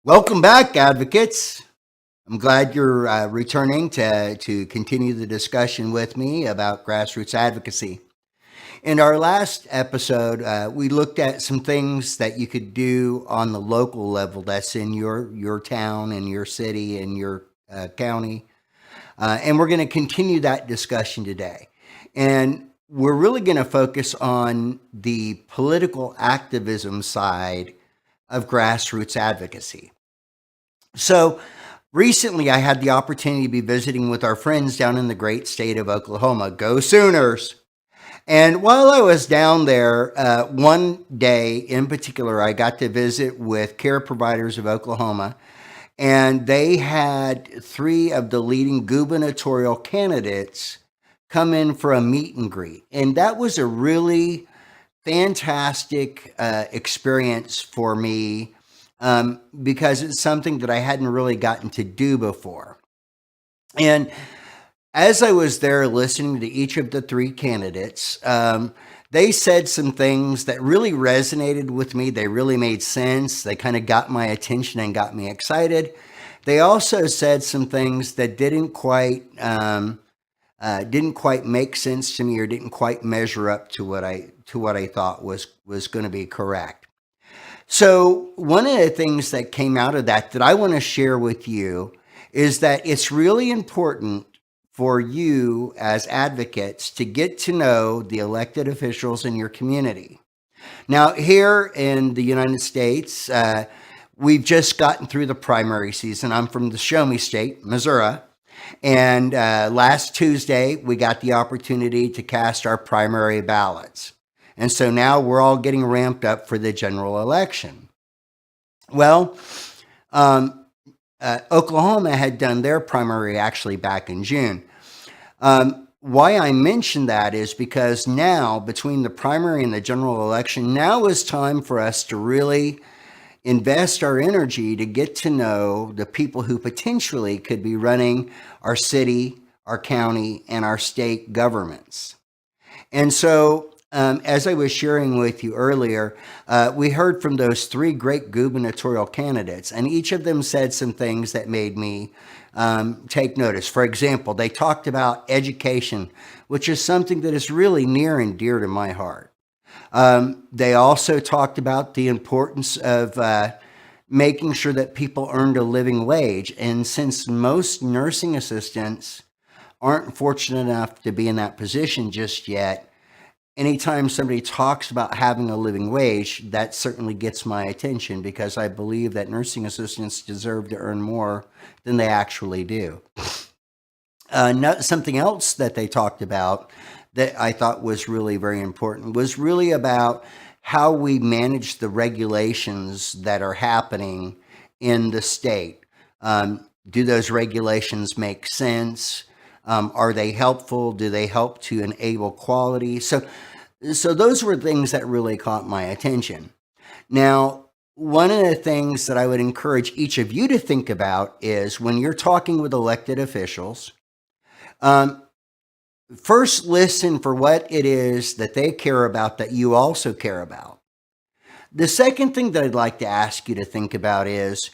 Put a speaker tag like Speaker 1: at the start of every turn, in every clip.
Speaker 1: Welcome back, advocates. I'm glad you're returning to continue the discussion with me about grassroots advocacy. In our last episode, we looked at some things that you could do on the local level that's in your town and your city and your county. And we're going to continue that discussion today. And we're really going to focus on the political activism side of grassroots advocacy. So recently, I had the opportunity to be visiting with our friends down in the great state of Oklahoma. Go Sooners! And while I was down there, one day in particular, I got to visit with Care Providers of Oklahoma, and they had three of the leading gubernatorial candidates come in for a meet and greet. And that was a really fantastic experience for me because it's something that I hadn't really gotten to do before. And as I was there listening to each of the three candidates, they said some things that really resonated with me. They really made sense. They kind of got my attention and got me excited. They also said some things that didn't quite make sense to me or didn't quite measure up to what I thought was going to be correct. So one of the things that came out of that I want to share with you is that it's really important for you as advocates to get to know the elected officials in your community. Now, here in the United States, we've just gotten through the primary season. I'm from the Show Me State, Missouri. And last Tuesday, we got the opportunity to cast our primary ballots. And so now we're all getting ramped up for the general election. Well, Oklahoma had done their primary actually back in June. Why I mention that is because now, between the primary and the general election, now is time for us to really invest our energy to get to know the people who potentially could be running our city, our county, and our state governments. And so, as I was sharing with you earlier, we heard from those three great gubernatorial candidates, and each of them said some things that made me take notice. For example, they talked about education, which is something that is really near and dear to my heart. They also talked about the importance of making sure that people earned a living wage. And since most nursing assistants aren't fortunate enough to be in that position just yet, anytime somebody talks about having a living wage, that certainly gets my attention because I believe that nursing assistants deserve to earn more than they actually do. Something else that they talked about that I thought was really very important was really about how we manage the regulations that are happening in the state. Do those regulations make sense? Are they helpful? Do they help to enable quality? So those were things that really caught my attention. Now, one of the things that I would encourage each of you to think about is when you're talking with elected officials, first listen for what it is that they care about that you also care about. The second thing that I'd like to ask you to think about is,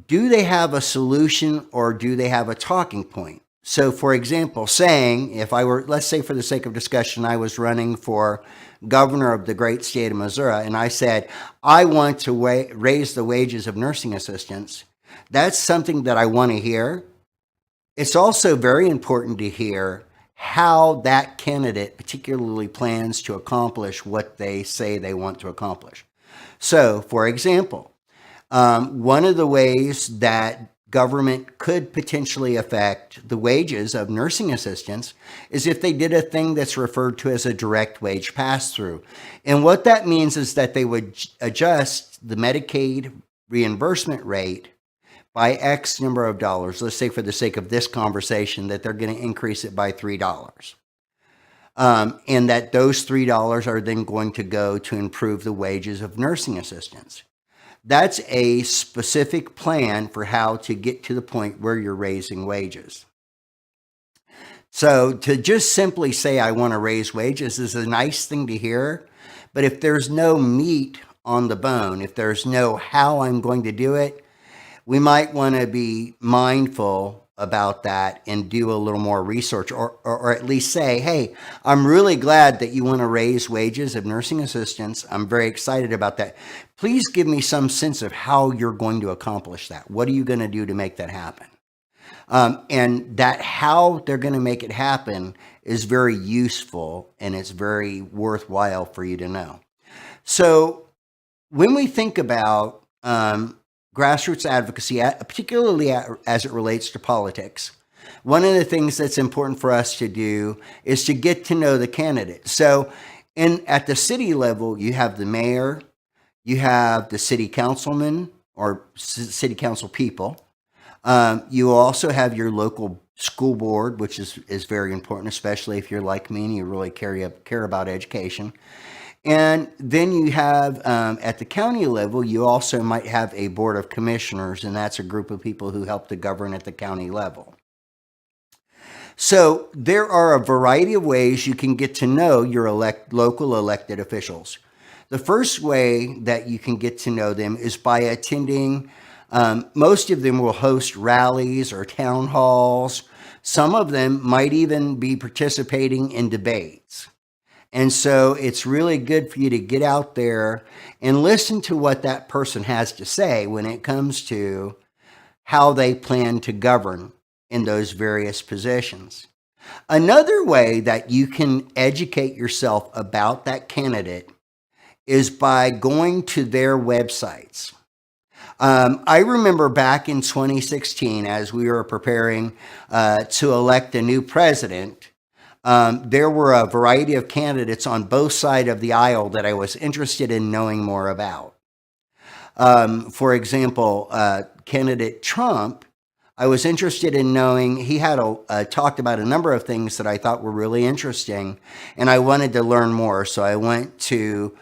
Speaker 1: do they have a solution or do they have a talking point? So, for example, saying, if I were, let's say for the sake of discussion, I was running for governor of the great state of Missouri, and I said, I want to raise the wages of nursing assistants. That's something that I want to hear. It's also very important to hear how that candidate particularly plans to accomplish what they say they want to accomplish. So, for example, one of the ways that government could potentially affect the wages of nursing assistants is if they did a thing that's referred to as a direct wage pass-through. And what that means is that they would adjust the Medicaid reimbursement rate by X number of dollars. Let's say for the sake of this conversation that they're going to increase it by $3. And that those $3 are then going to go to improve the wages of nursing assistants. That's a specific plan for how to get to the point where you're raising wages. So to just simply say, I want to raise wages is a nice thing to hear, but if there's no meat on the bone, if there's no how I'm going to do it, we might want to be mindful about that and do a little more research, or at least say, hey, I'm really glad that you want to raise wages of nursing assistants. I'm very excited about that. Please give me some sense of how you're going to accomplish that. What are you going to do to make that happen? And that how they're going to make it happen is very useful, and it's very worthwhile for you to know. So when we think about grassroots advocacy, particularly as it relates to politics, one of the things that's important for us to do is to get to know the candidate. So at the city level, you have the mayor, you have the city councilman or city council people. You also have your local school board, which is very important, especially if you're like me and you really care about education. And then you have, at the county level, you also might have a board of commissioners, and that's a group of people who help to govern at the county level. So there are a variety of ways you can get to know your local elected officials. The first way that you can get to know them is by attending. Most of them will host rallies or town halls. Some of them might even be participating in debates. And so it's really good for you to get out there and listen to what that person has to say when it comes to how they plan to govern in those various positions. Another way that you can educate yourself about that candidate is by going to their websites. I remember back in 2016, as we were preparing to elect a new president, there were a variety of candidates on both sides of the aisle that I was interested in knowing more about. For example, candidate Trump, I was interested in knowing, he had talked about a number of things that I thought were really interesting, and I wanted to learn more, so I went to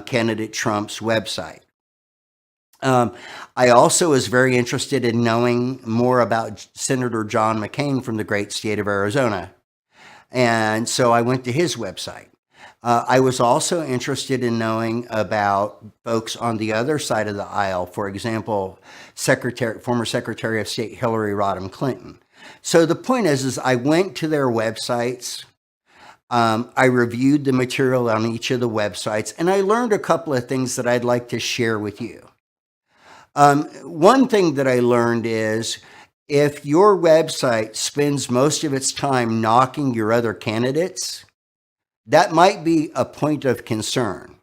Speaker 1: candidate Trump's website. I also was very interested in knowing more about Senator John McCain from the great state of Arizona. And so I went to his website. I was also interested in knowing about folks on the other side of the aisle, for example, former Secretary of State Hillary Rodham Clinton. So the point is I went to their websites. I reviewed the material on each of the websites, and I learned a couple of things that I'd like to share with you. One thing that I learned is if your website spends most of its time knocking your other candidates, that might be a point of concern.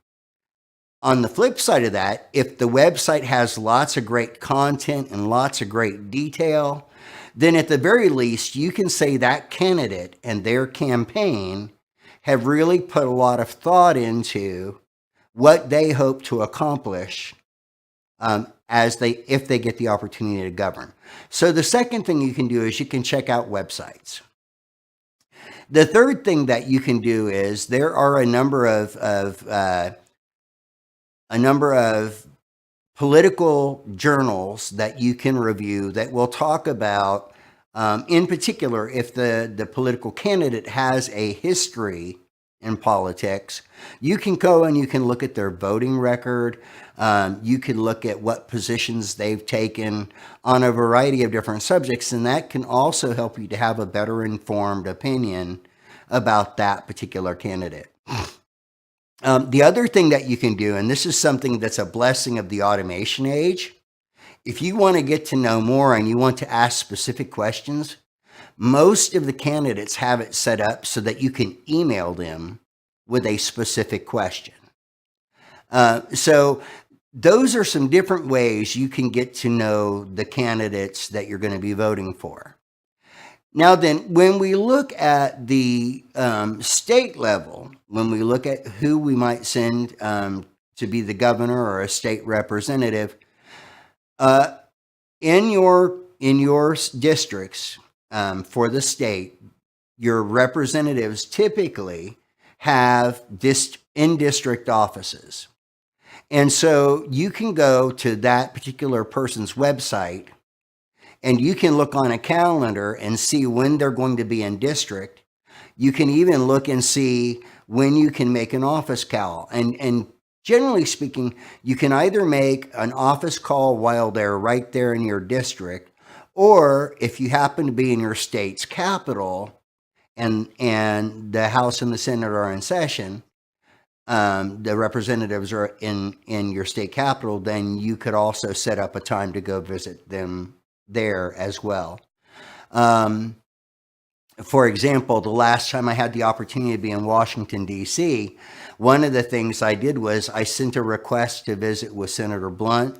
Speaker 1: On the flip side of that, if the website has lots of great content and lots of great detail, then at the very least, you can say that candidate and their campaign have really put a lot of thought into what they hope to accomplish if they get the opportunity to govern. So the second thing you can do is you can check out websites. The third thing that you can do is there are a number of political journals that you can review that will talk about, in particular, if the political candidate has a history in politics, you can go and you can look at their voting record. You can look at what positions they've taken on a variety of different subjects, and that can also help you to have a better informed opinion about that particular candidate. The other thing that you can do, and this is something that's a blessing of the automation age, if you want to get to know more and you want to ask specific questions, most of the candidates have it set up so that you can email them with a specific question. So those are some different ways you can get to know the candidates that you're going to be voting for. Now then, when we look at the state level, when we look at who we might send to be the governor or a state representative, in your districts for the state, your representatives typically have in-district offices. And so you can go to that particular person's website and you can look on a calendar and see when they're going to be in district. You can even look and see when you can make an office call. And Generally speaking, you can either make an office call while they're right there in your district, or if you happen to be in your state's capital and the House and the Senate are in session, the representatives are in your state capital, then you could also set up a time to go visit them there as well. For example, the last time I had the opportunity to be in Washington, D.C., one of the things I did was I sent a request to visit with Senator Blunt,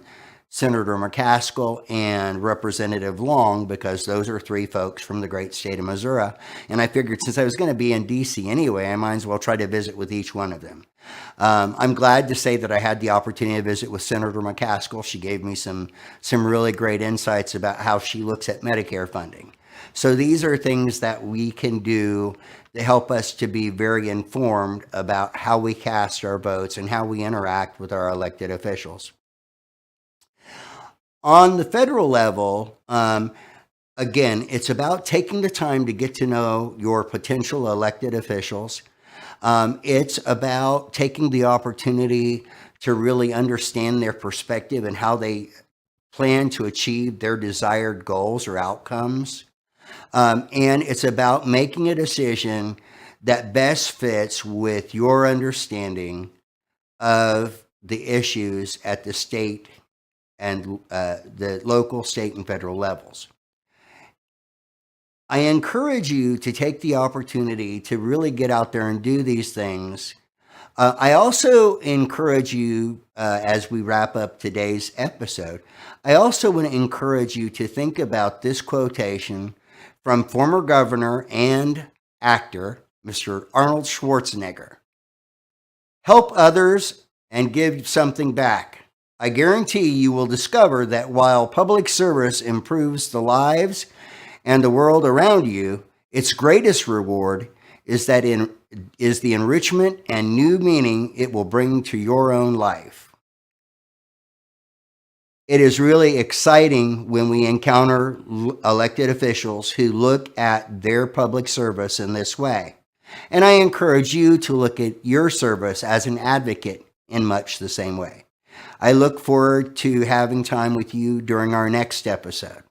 Speaker 1: Senator McCaskill, and Representative Long, because those are three folks from the great state of Missouri. And I figured since I was going to be in D.C. anyway, I might as well try to visit with each one of them. I'm glad to say that I had the opportunity to visit with Senator McCaskill. She gave me some really great insights about how she looks at Medicare funding. So these are things that we can do to help us to be very informed about how we cast our votes and how we interact with our elected officials. On the federal level, again, it's about taking the time to get to know your potential elected officials. It's about taking the opportunity to really understand their perspective and how they plan to achieve their desired goals or outcomes. And it's about making a decision that best fits with your understanding of the issues at the state and the local, state, and federal levels. I encourage you to take the opportunity to really get out there and do these things. I also encourage you, as we wrap up today's episode, I also want to encourage you to think about this quotation from former governor and actor, Mr. Arnold Schwarzenegger. Help others and give something back. I guarantee you will discover that while public service improves the lives and the world around you, its greatest reward is the enrichment and new meaning it will bring to your own life. It is really exciting when we encounter elected officials who look at their public service in this way. And I encourage you to look at your service as an advocate in much the same way. I look forward to having time with you during our next episode.